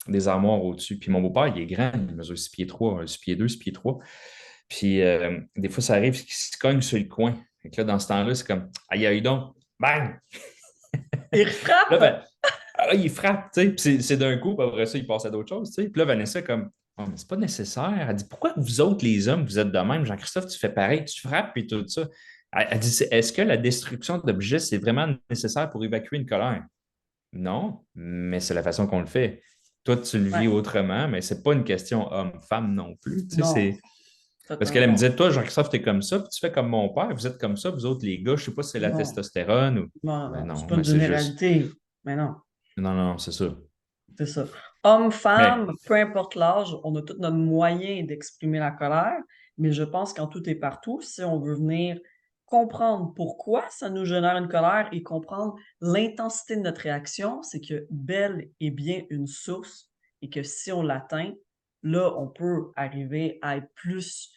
Speaker 2: des armoires au-dessus. Puis mon beau-père, il est grand, il mesure 6 pieds 3, 6 pieds 2, 6 pieds 3. Puis des fois, ça arrive qu'il se cogne sur le coin. Fait que là, dans ce temps-là, c'est comme aïe, aïe donc, bang!
Speaker 1: Il
Speaker 2: Là,
Speaker 1: frappe!
Speaker 2: ben, il frappe, tu sais, puis c'est d'un coup, puis après ça, il passe à d'autres choses, tu sais. Puis là, Vanessa, comme, oh, mais c'est pas nécessaire. Elle dit, pourquoi vous autres, les hommes, vous êtes de même? Jean-Christophe, tu fais pareil, tu frappes, puis tout ça. Elle dit, est-ce que la destruction d'objets, c'est vraiment nécessaire pour évacuer une colère? Non, mais c'est la façon qu'on le fait. Toi, tu le vis
Speaker 1: Ouais,
Speaker 2: autrement, mais c'est pas une question homme-femme non plus. Tu sais,
Speaker 1: non.
Speaker 2: Parce qu'elle me
Speaker 1: totalement.
Speaker 2: disait, toi, Jean-Christophe, t'es comme ça, puis tu fais comme mon père, vous êtes comme ça, vous autres, les gars, je sais pas si c'est la
Speaker 1: Non,
Speaker 2: testostérone ou.
Speaker 1: non,
Speaker 2: Ben
Speaker 1: non, c'est
Speaker 2: non,
Speaker 1: pas
Speaker 2: mais
Speaker 1: une
Speaker 2: c'est juste.
Speaker 1: généralité, mais non.
Speaker 2: Non, non, non, c'est ça.
Speaker 1: C'est ça. Homme,
Speaker 2: Mais,
Speaker 1: femme, peu importe l'âge, on a tout notre moyen d'exprimer la colère, mais je pense qu'en tout et partout, si on veut venir comprendre pourquoi ça nous génère une colère et comprendre l'intensité de notre réaction, c'est que belle est bien une source et que si on l'atteint, là, on peut arriver à être plus,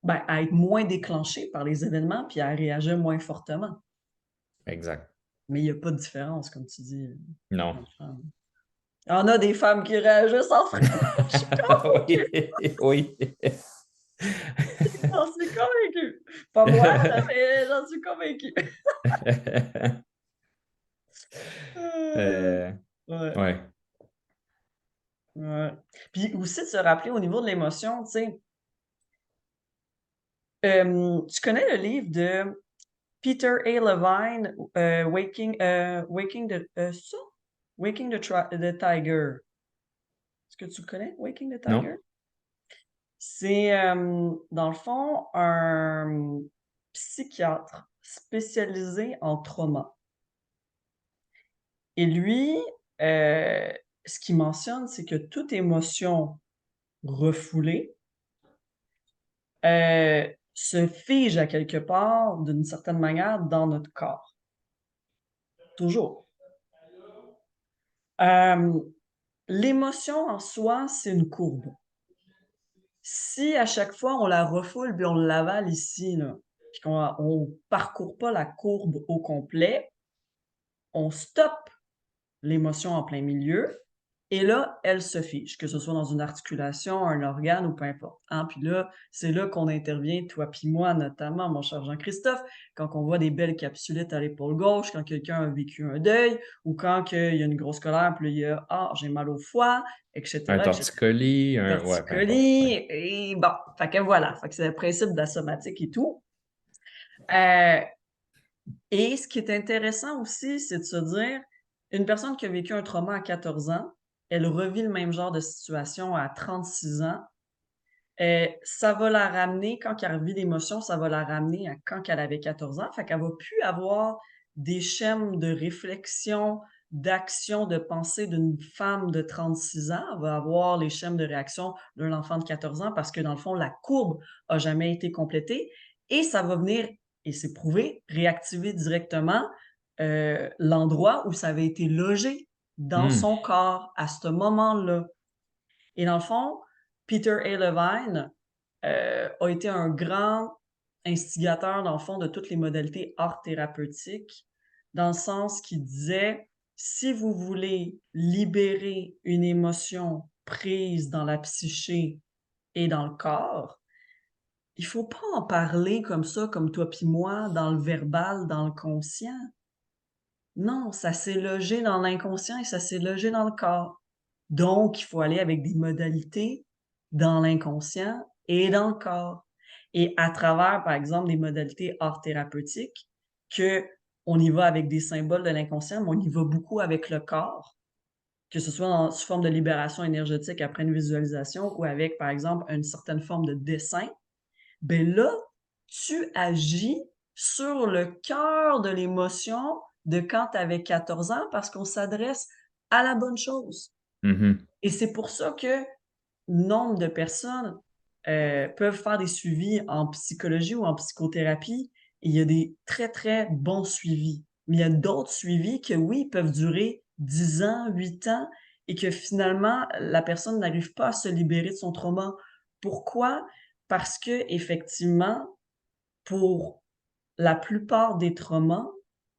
Speaker 1: ben, à être moins déclenché par les événements puis à réagir moins fortement.
Speaker 2: exact.
Speaker 1: Mais il n'y a pas de différence, comme tu dis,
Speaker 2: Non.
Speaker 1: homme-femme. Il y en a des femmes qui réagissent en France. Je suis convaincue.
Speaker 2: Oui, oui.
Speaker 1: J'en suis convaincue. Pas moi, là, mais j'en suis convaincue.
Speaker 2: Euh,
Speaker 1: Ouais,
Speaker 2: ouais.
Speaker 1: ouais. Puis aussi de se rappeler au niveau de l'émotion, tu sais, tu connais le livre de Peter A. Levine, Waking the Tiger. Est-ce que tu le connais, Waking the Tiger?
Speaker 2: Non?
Speaker 1: C'est, dans le fond, un psychiatre spécialisé en trauma. Et lui, ce qu'il mentionne, c'est que toute émotion refoulée, se fige à quelque part, d'une certaine manière, dans notre corps. Toujours. Hem, l'émotion en soi, c'est une courbe. Si à chaque fois on la refoule, puis on l'avale ici, là, puis qu'on parcourt pas la courbe au complet, on stoppe l'émotion en plein milieu et là, elle se fige, que ce soit dans une articulation, un organe ou peu importe, hein. Puis là, c'est là qu'on intervient, toi puis moi notamment, mon cher Jean-Christophe, quand on voit des belles capsulettes à l'épaule gauche, quand quelqu'un a vécu un deuil ou quand il y a une grosse colère, puis là, il y a: «Ah, j'ai mal au foie», et
Speaker 2: Un
Speaker 1: cetera, et cetera.
Speaker 2: torticolis, ouais, peu importe. Ouais.
Speaker 1: Torticolis et bon, fait que voilà, fait que c'est le principe de la somatique et tout. Heu et ce qui est intéressant aussi, c'est de se dire, une personne qui a vécu un trauma à 14 ans, elle revit le même genre de situation à 36 ans, ça va la ramener quand elle revit l'émotion, ça va la ramener à quand elle avait 14 ans. Fait qu'elle va plus avoir des schèmes de réflexion, d'action, de pensée d'une femme de 36 ans. Elle va avoir les schèmes de réaction d'un enfant de 14 ans parce que, dans le fond, la courbe a jamais été complétée et ça va venir, et c'est prouvé, réactiver directement, l'endroit où ça avait été logé dans
Speaker 2: Hmm.
Speaker 1: son corps à ce moment-là. Et dans le fond, Peter A. Levine, a été un grand instigateur, dans le fond, de toutes les modalités art thérapeutiques, dans le sens qu'il disait: «Si vous voulez libérer une émotion prise dans la psyché et dans le corps, il faut pas en parler comme ça, comme toi puis moi, dans le verbal, dans le conscient. Non, ça s'est logé dans l'inconscient et ça s'est logé dans le corps. Donc il faut aller avec des modalités dans l'inconscient et dans le corps et à travers, par exemple, des modalités art thérapeutiques, qu'on y va avec des symboles de l'inconscient, mais on y va beaucoup avec le corps, que ce soit sous forme de libération énergétique après une visualisation ou avec, par exemple, une certaine forme de dessin. Ben là, tu agis sur le cœur de l'émotion de quand tu avais 14 ans parce qu'on s'adresse à la bonne chose.
Speaker 2: Mhm.
Speaker 1: Et c'est pour ça que nombre de personnes, peuvent faire des suivis en psychologie ou en psychothérapie et il y a des très, très bons suivis. Mais il y a d'autres suivis que oui, peuvent durer 10 ans, 8 ans et que finalement la personne n'arrive pas à se libérer de son trauma. Pourquoi? Parce qu'effectivement, pour la plupart des traumas,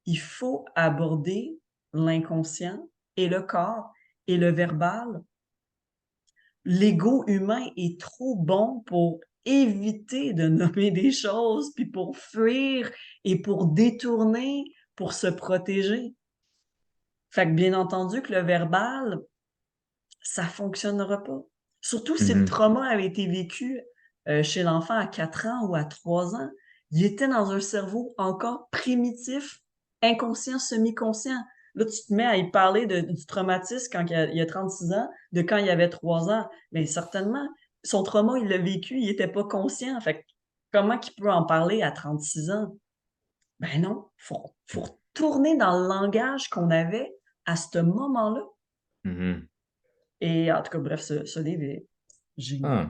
Speaker 1: il faut aborder l'inconscient et le corps et le verbal. L'ego humain est trop bon pour éviter de nommer des choses, puis pour fuir et pour détourner, pour se protéger. Fait que bien entendu que le verbal, ça fonctionnera pas. Surtout si le
Speaker 2: Mhm.
Speaker 1: trauma avait été vécu, chez l'enfant à 4 ans ou à 3 ans. Il était dans un cerveau encore primitif, inconscient, semi-conscient. Là, tu te mets à y parler du traumatisme quand il y a 36 ans, de quand il y avait 3 ans. Bien certainement, son trauma, il l'a vécu, il était pas conscient. Fait que comment qu'il peut en parler à 36 ans? Ben non, faut retourner dans le langage qu'on avait à ce moment-là.
Speaker 2: Mhm.
Speaker 1: Et en tout cas, bref, ce livre est génial.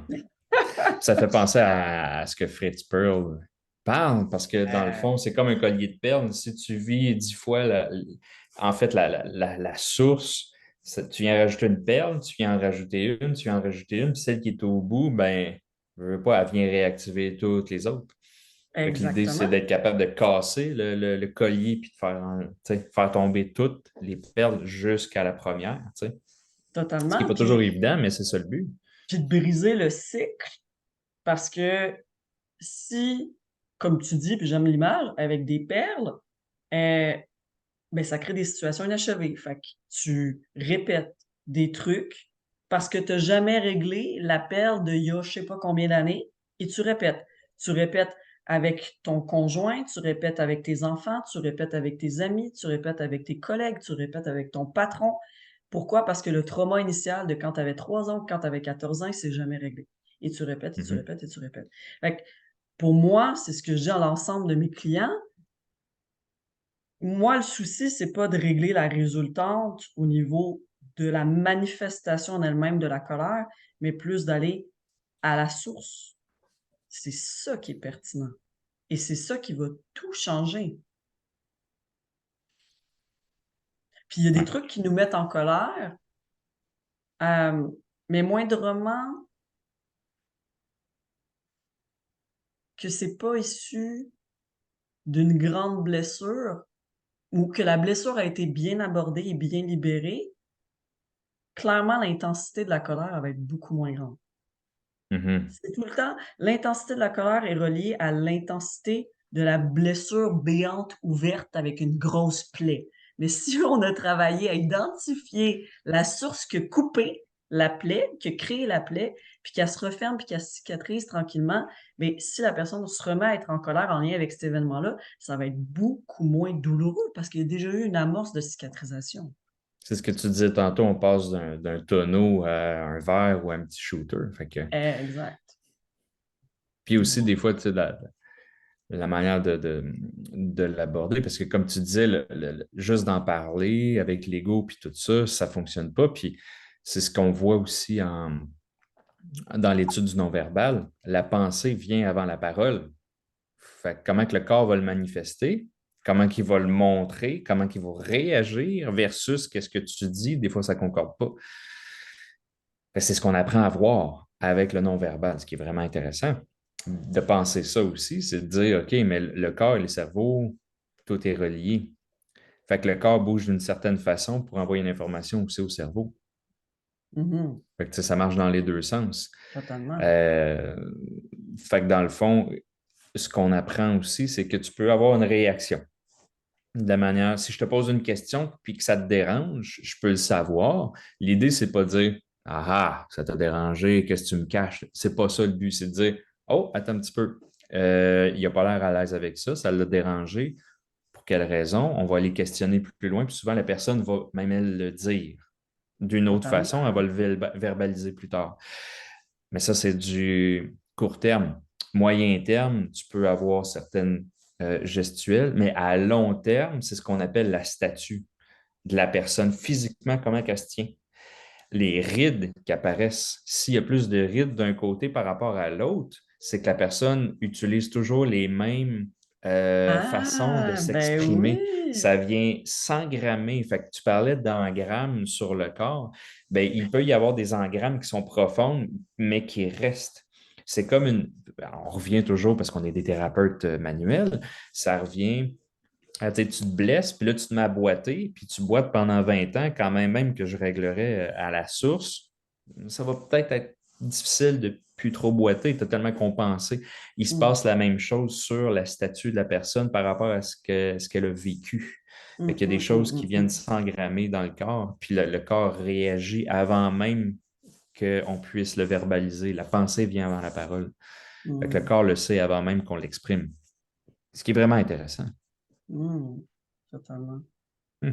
Speaker 2: Ah. Ça fait penser à ce que Fritz Pearl parle, parce que dans le fond, c'est comme un collier de perles. Si tu vis 10 fois, en fait, la source, tu viens rajouter une perle, tu viens en rajouter une, tu viens en rajouter une, puis celle qui est au bout, ben, je veux pas, elle vient réactiver toutes les autres. Fait que l'idée, c'est
Speaker 1: Exactement.
Speaker 2: d'être capable de casser le collier puis de tu sais, faire tomber toutes les perles jusqu'à la première, tu sais. Ce qui n'est
Speaker 1: Totalement.
Speaker 2: pas toujours évident, mais c'est ça le but.
Speaker 1: Puis de briser le cycle parce que si, comme tu dis, puis j'aime l'image, avec des perles, euh, ben ça crée des situations inachevées. Fait que tu répètes des trucs parce que tu n'as jamais réglé la perle de il y a je sais pas combien d'années et tu répètes. Tu répètes avec ton conjoint, tu répètes avec tes enfants, tu répètes avec tes amis, tu répètes avec tes collègues, tu répètes avec ton patron. Pourquoi? Parce que le trauma initial de quand tu avais 3 ans, quand tu avais 14 ans, il s'est jamais réglé. Et tu répètes, et tu
Speaker 2: Mhm.
Speaker 1: répètes, et tu répètes. Fait que pour moi, c'est ce que je dis à l'ensemble de mes clients. Moi, le souci, c'est pas de régler la résultante au niveau de la manifestation en elle-même de la colère, mais plus d'aller à la source. C'est ça qui est pertinent. Et c'est ça qui va tout changer. Puis il y a des
Speaker 2: Ouais.
Speaker 1: trucs qui nous mettent en colère, euh, mais moindrement que c'est pas issu d'une grande blessure ou que la blessure a été bien abordée et bien libérée, clairement l'intensité de la colère va être beaucoup moins grande.
Speaker 2: Mhm.
Speaker 1: C'est tout le temps, l'intensité de la colère est reliée à l'intensité de la blessure béante ouverte avec une grosse plaie. Mais si on a travaillé à identifier la source qui a coupé la plaie, qui a créé la plaie, puis qu'elle se referme, puis qu'elle cicatrise tranquillement, mais si la personne se remet à être en colère en lien avec cet événement-là, ça va être beaucoup moins douloureux parce qu'il y a déjà eu une amorce de cicatrisation.
Speaker 2: C'est ce que tu disais tantôt, on passe d'un tonneau à un verre ou à un petit shooter. Fait que...
Speaker 1: Exact.
Speaker 2: Puis aussi, des
Speaker 1: Voilà.
Speaker 2: fois, tu sais, la manière de l'aborder, parce que comme tu disais, juste d'en parler avec l'ego puis tout ça, ça ne fonctionne pas. Puis c'est ce qu'on voit aussi dans l'étude du non-verbal. La pensée vient avant la parole. Fait que comment que le corps va le manifester, comment qu'il va le montrer, comment qu'il va réagir versus qu'est-ce que tu dis, des fois, ça ne concorde pas. C'est ce qu'on apprend à voir avec le non-verbal, ce qui est vraiment intéressant. De penser ça aussi, c'est de dire, OK, mais le corps et le cerveau, tout est relié. Fait que le corps bouge d'une certaine façon pour envoyer une information aussi au cerveau.
Speaker 1: Mhm.
Speaker 2: Fait que, tu sais, ça marche dans les deux sens.
Speaker 1: Totalement.
Speaker 2: Euh, Fait que dans le fond, ce qu'on apprend aussi, c'est que tu peux avoir une réaction. De la manière, si je te pose une question puis que ça te dérange, je peux le savoir. L'idée, c'est pas de dire ah ah, ça t'a dérangé, qu'est-ce que tu me caches? C'est pas ça le but, c'est de dire oh, attends un petit peu. Il a pas l'air à l'aise avec ça, ça l'a dérangé. Pour quelle raison? On va aller questionner plus loin, puis souvent la personne va même elle le dire d'une autre façon, elle va
Speaker 1: Totalement.
Speaker 2: le verbaliser plus tard. Mais ça, c'est du court terme. Moyen terme, tu peux avoir certaines gestuelles, mais à long terme, c'est ce qu'on appelle la statue de la personne physiquement, comment elle se tient. Les rides qui apparaissent, s'il y a plus de rides d'un côté par rapport à l'autre, c'est que la personne utilise toujours les mêmes façons de
Speaker 1: Ah, ben
Speaker 2: s'exprimer.
Speaker 1: oui!
Speaker 2: Ça vient s'engrammer. Fait que tu parlais d'engrammes sur le corps. Ben, il peut y avoir des engrammes qui sont profondes, mais qui restent. C'est comme une. On revient toujours parce qu'on est des thérapeutes manuels. Ça revient tu te blesses, puis là, tu te mets à boiter, puis tu boites pendant 20 ans, quand même que je réglerais à la source, ça va peut-être être difficile de plus trop boiter, totalement compensé. Il se
Speaker 1: Mmh.
Speaker 2: passe la même chose sur la statut de la personne par rapport à ce qu'elle a vécu. Fait
Speaker 1: Mmh,
Speaker 2: qu'il y a des
Speaker 1: mmh, mmh,
Speaker 2: choses qui
Speaker 1: mmh,
Speaker 2: viennent
Speaker 1: mmh.
Speaker 2: s'engrammer dans le corps, puis le corps réagit avant même qu'on puisse le verbaliser. La pensée vient avant la parole. Fait que le
Speaker 1: Mmh.
Speaker 2: corps le sait avant même qu'on l'exprime. Ce qui est vraiment intéressant.
Speaker 1: Mmh. Totalement.
Speaker 2: Hmm.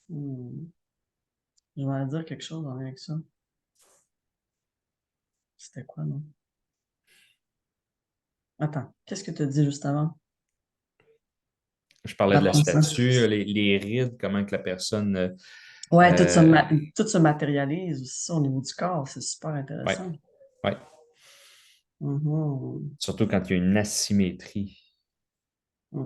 Speaker 1: Mmh. Je vais dire quelque chose en lien avec ça. C'était quoi, non? Attends, qu'est-ce que tu as dit juste avant?
Speaker 2: Je parlais de la
Speaker 1: L'apprentissage.
Speaker 2: statue, les rides, comment que la personne.
Speaker 1: Ouais,
Speaker 2: Euh,
Speaker 1: tout se matérialise aussi ça, au niveau du corps. C'est super
Speaker 2: ouais,
Speaker 1: intéressant.
Speaker 2: ouais.
Speaker 1: Mhm.
Speaker 2: Surtout quand il y a une asymétrie.
Speaker 1: Mm.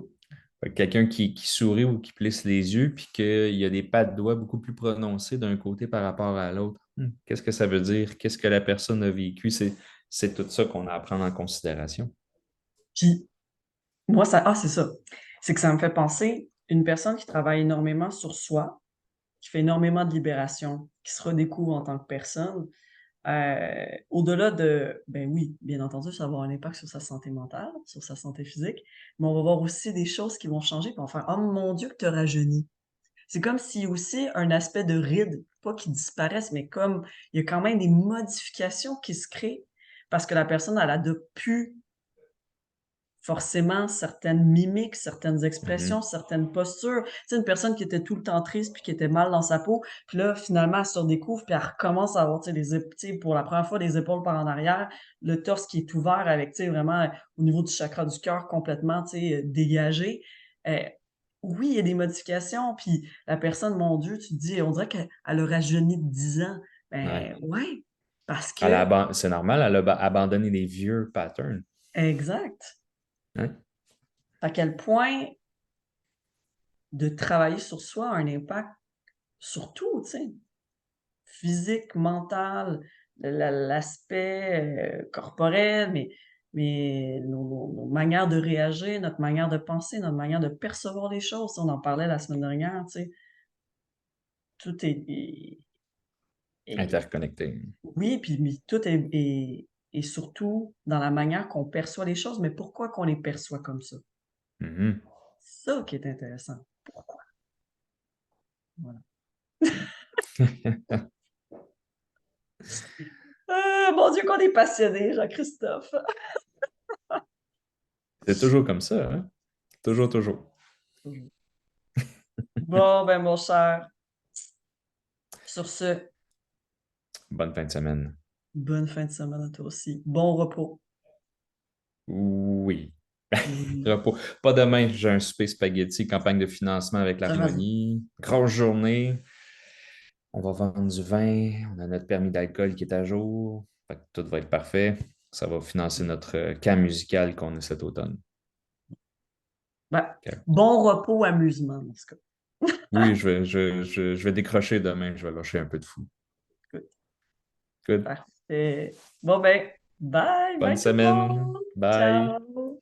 Speaker 2: Fait que quelqu'un qui sourit ou qui plisse les yeux, puis qu'il y a des pas de doigts beaucoup plus prononcés d'un côté par rapport à l'autre. Qu'est-ce que ça veut dire? Qu'est-ce que la personne a vécu? C'est tout ça qu'on a à prendre en considération.
Speaker 1: Puis, moi, c'est ça. C'est que ça me fait penser une personne qui travaille énormément sur soi, qui fait énormément de libération, qui se redécouvre en tant que personne. Au-delà de, ben oui, bien entendu, ça va avoir un impact sur sa santé mentale, sur sa santé physique, mais on va voir aussi des choses qui vont changer, puis on va faire, oh mon Dieu, que tu rajeuni. C'est comme si aussi un aspect de rides, pas qui disparaissent, mais comme il y a quand même des modifications qui se créent parce que la personne, elle adopte plus forcément certaines mimiques, certaines expressions,
Speaker 2: Mhm.
Speaker 1: certaines postures. Tu sais, une personne qui était tout le temps triste puis qui était mal dans sa peau, puis là, finalement, elle se redécouvre puis elle recommence à avoir, tu sais, tu sais, pour la première fois, les épaules par en arrière, le torse qui est ouvert avec, tu sais, vraiment au niveau du chakra du cœur complètement, tu sais, dégagé. Oui, il y a des modifications, puis la personne, mon Dieu, tu te dis, on dirait qu'elle a rajeuni de 10 ans.
Speaker 2: Ouais.
Speaker 1: Ben ouais, parce que
Speaker 2: C'est normal, elle a abandonné les vieux patterns.
Speaker 1: exact.
Speaker 2: Hein?
Speaker 1: À quel point de travailler sur soi a un impact sur tout, tu sais, physique, mental, l'aspect, corporel, mais nos manières de réagir, notre manière de penser, notre manière de percevoir les choses. On en parlait la semaine dernière, tu sais, tout est
Speaker 2: Interconnecté.
Speaker 1: oui, puis mais tout est surtout dans la manière qu'on perçoit les choses, mais pourquoi qu'on les perçoit comme ça?
Speaker 2: Mhm.
Speaker 1: C'est ça qui est intéressant. Pourquoi? Voilà. Mon Dieu qu'on est passionné, Jean-Christophe.
Speaker 2: C'est toujours comme ça, hein? Toujours, toujours.
Speaker 1: Bon, ben, mon cher, sur ce,
Speaker 2: Bonne fin de semaine.
Speaker 1: bonne fin de semaine à toi aussi. Bon repos.
Speaker 2: Oui.
Speaker 1: Oui.
Speaker 2: Repos. Pas demain, j'ai un souper spaghetti, campagne de financement avec
Speaker 1: Ça va dire.
Speaker 2: l'harmonie. Grosse journée. On va vendre du vin. On a notre permis d'alcool qui est à jour. Fait que tout va être parfait. Ça va financer notre camp musical qu'on a cet automne.
Speaker 1: Ben,
Speaker 2: OK.
Speaker 1: bon repos, amusement, en tout cas.
Speaker 2: Oui, je vais décrocher demain. Je vais lâcher un peu de fou.
Speaker 1: Écoute,
Speaker 2: Good.
Speaker 1: parfait. Bon, ben, bye,
Speaker 2: Bonne
Speaker 1: bye tout le
Speaker 2: semaine.
Speaker 1: monde.
Speaker 2: Bye.
Speaker 1: Ciao.